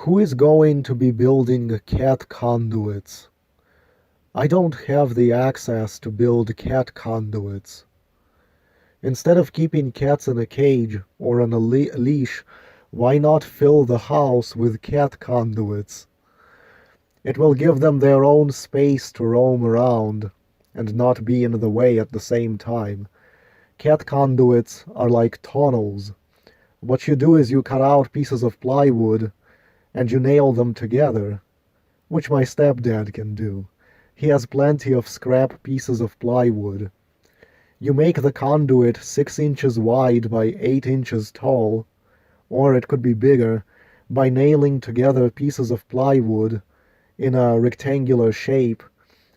Who is going to be building cat conduits? I don't have the access to build cat conduits. Instead of keeping cats in a cage or on a leash, why not fill the house with cat conduits? It will give them their own space to roam around and not be in the way at the same time. Cat conduits are like tunnels. What you do is you cut out pieces of plywood and you nail them together, which my stepdad can do. He has plenty of scrap pieces of plywood. You make the conduit 6 inches wide by 8 inches tall, or it could be bigger, by nailing together pieces of plywood in a rectangular shape,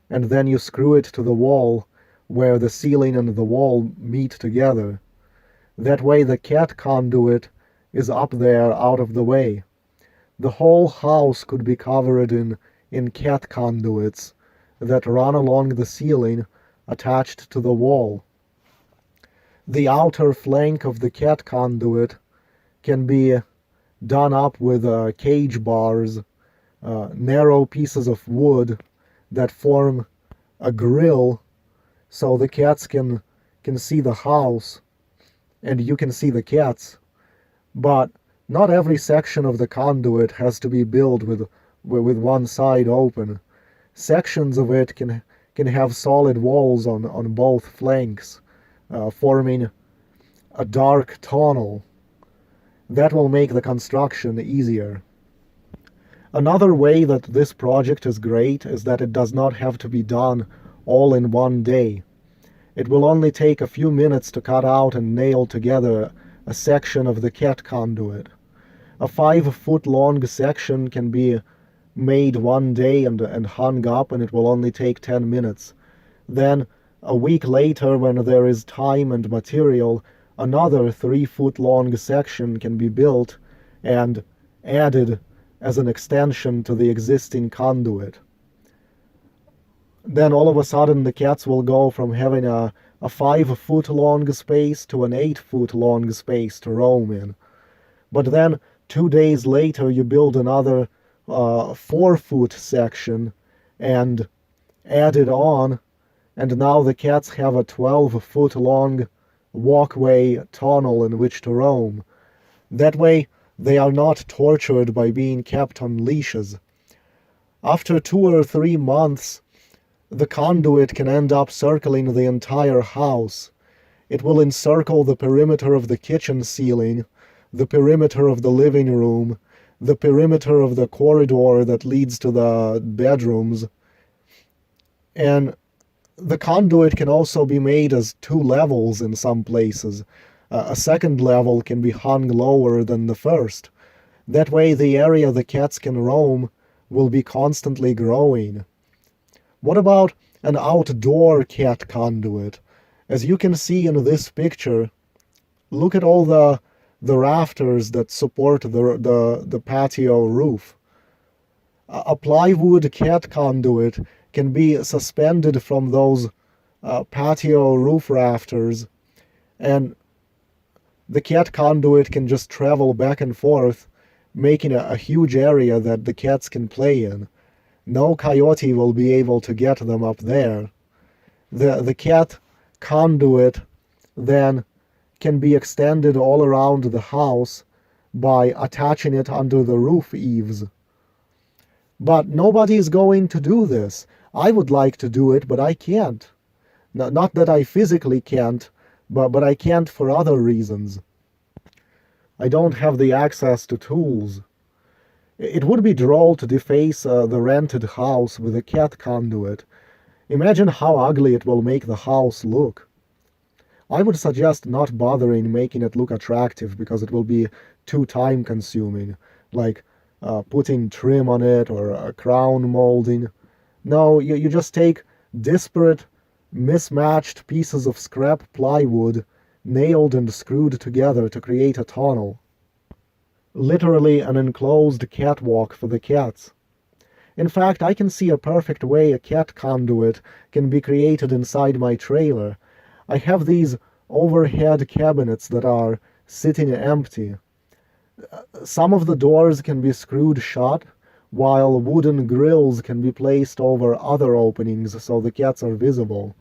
and then you screw it to the wall where the ceiling and the wall meet together. That way the cat conduit is up there out of the way. The whole house could be covered in cat conduits that run along the ceiling attached to the wall. The outer flank of the cat conduit can be done up with cage bars, narrow pieces of wood that form a grill so the cats can see the house and you can see the cats. But not every section of the conduit has to be built with one side open. Sections of it can have solid walls on both flanks, forming a dark tunnel. That will make the construction easier. Another way that this project is great is that it does not have to be done all in one day. It will only take a few minutes to cut out and nail together a section of the cat conduit. A 5-foot long section can be made one day and hung up, and it will only take 10 minutes. Then, a week later, when there is time and material, another 3-foot long section can be built and added as an extension to the existing conduit. Then all of a sudden the cats will go from having a 5-foot long space to an 8-foot long space to roam in. But then 2 days later you build another 4-foot section and add it on, and now the cats have a 12-foot long walkway tunnel in which to roam. That way they are not tortured by being kept on leashes. After 2 or 3 months, the conduit can end up circling the entire house. It will encircle the perimeter of the kitchen ceiling, the perimeter of the living room, the perimeter of the corridor that leads to the bedrooms. And the conduit can also be made as 2 levels in some places. A second level can be hung lower than the first. That way the area the cats can roam will be constantly growing. What about an outdoor cat conduit? As you can see in this picture, look at all the rafters that support the patio roof. A plywood cat conduit can be suspended from those patio roof rafters, and the cat conduit can just travel back and forth, making a huge area that the cats can play in. No coyote will be able to get them up there. The cat conduit then can be extended all around the house by attaching it under the roof eaves. But nobody is going to do this. I would like to do it, but I can't. Not that I physically can't, but I can't for other reasons. I don't have the access to tools. It would be droll to deface the rented house with a cat conduit. Imagine how ugly it will make the house look. I would suggest not bothering making it look attractive because it will be too time-consuming, like putting trim on it or crown molding. No, you just take disparate, mismatched pieces of scrap plywood, nailed and screwed together to create a tunnel. Literally an enclosed catwalk for the cats. In fact, I can see a perfect way a cat conduit can be created inside my trailer. I have these overhead cabinets that are sitting empty. Some of the doors can be screwed shut, while wooden grills can be placed over other openings so the cats are visible.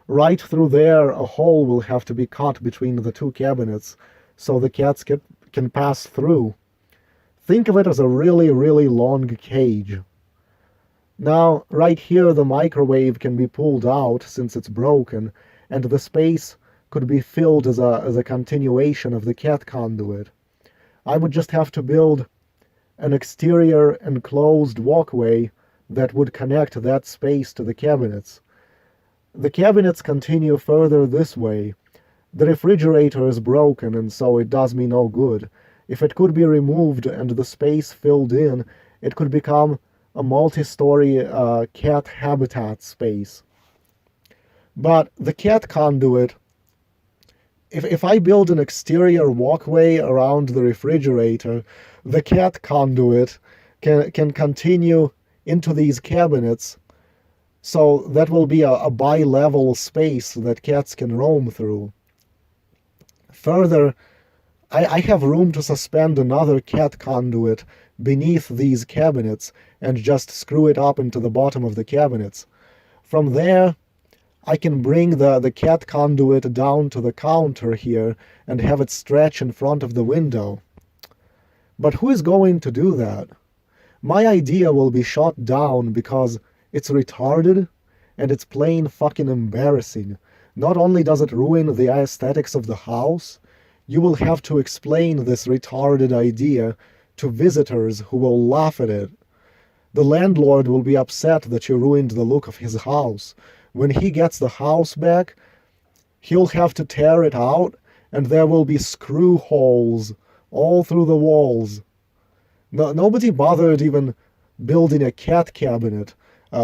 Right through there, a hole will have to be cut between the two cabinets so the cats can pass through. Think of it as a really, really long cage. Now, right here, the microwave can be pulled out since it's broken, and the space could be filled as a continuation of the cat conduit. I would just have to build an exterior enclosed walkway that would connect that space to the cabinets. The cabinets continue further this way. The refrigerator is broken, and so it does me no good. If it could be removed and the space filled in, it could become a multi-story cat habitat space. But the cat conduit, if I build an exterior walkway around the refrigerator, the cat conduit can continue into these cabinets, so that will be a bi-level space that cats can roam through. Further, I have room to suspend another cat conduit beneath these cabinets and just screw it up into the bottom of the cabinets. From there, I can bring the cat conduit down to the counter here and have it stretch in front of the window. But who is going to do that? My idea will be shot down because it's retarded and it's plain fucking embarrassing. Not only does it ruin the aesthetics of the house, you will have to explain this retarded idea to visitors who will laugh at it. The landlord will be upset that you ruined the look of his house. When he gets the house back, he'll have to tear it out, and there will be screw holes all through the walls. Nobody bothered even building a cat cabinet,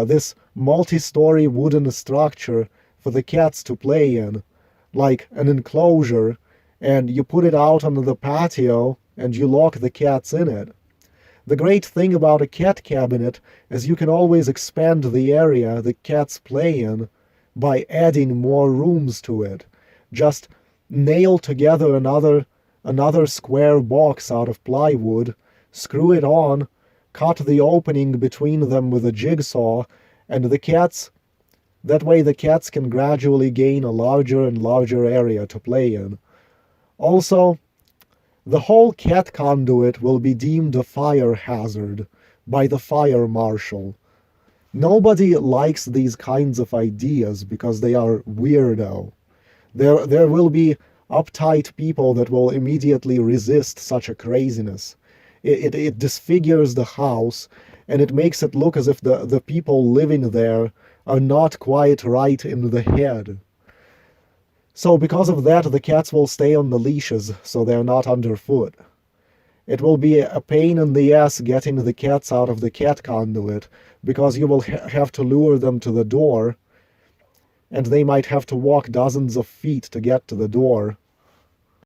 this multi-story wooden structure for the cats to play in, like an enclosure, and you put it out on the patio and you lock the cats in it. The great thing about a cat cabinet is you can always expand the area the cats play in by adding more rooms to it. Just nail together another square box out of plywood, screw it on, cut the opening between them with a jigsaw, and that way the cats can gradually gain a larger and larger area to play in. Also, the whole cat conduit will be deemed a fire hazard by the fire marshal. Nobody likes these kinds of ideas because they are weirdo. There will be uptight people that will immediately resist such a craziness. It disfigures the house, and it makes it look as if the people living there are not quite right in the head. So because of that, the cats will stay on the leashes so they're not underfoot. It will be a pain in the ass getting the cats out of the cat conduit because you will have to lure them to the door, and they might have to walk dozens of feet to get to the door.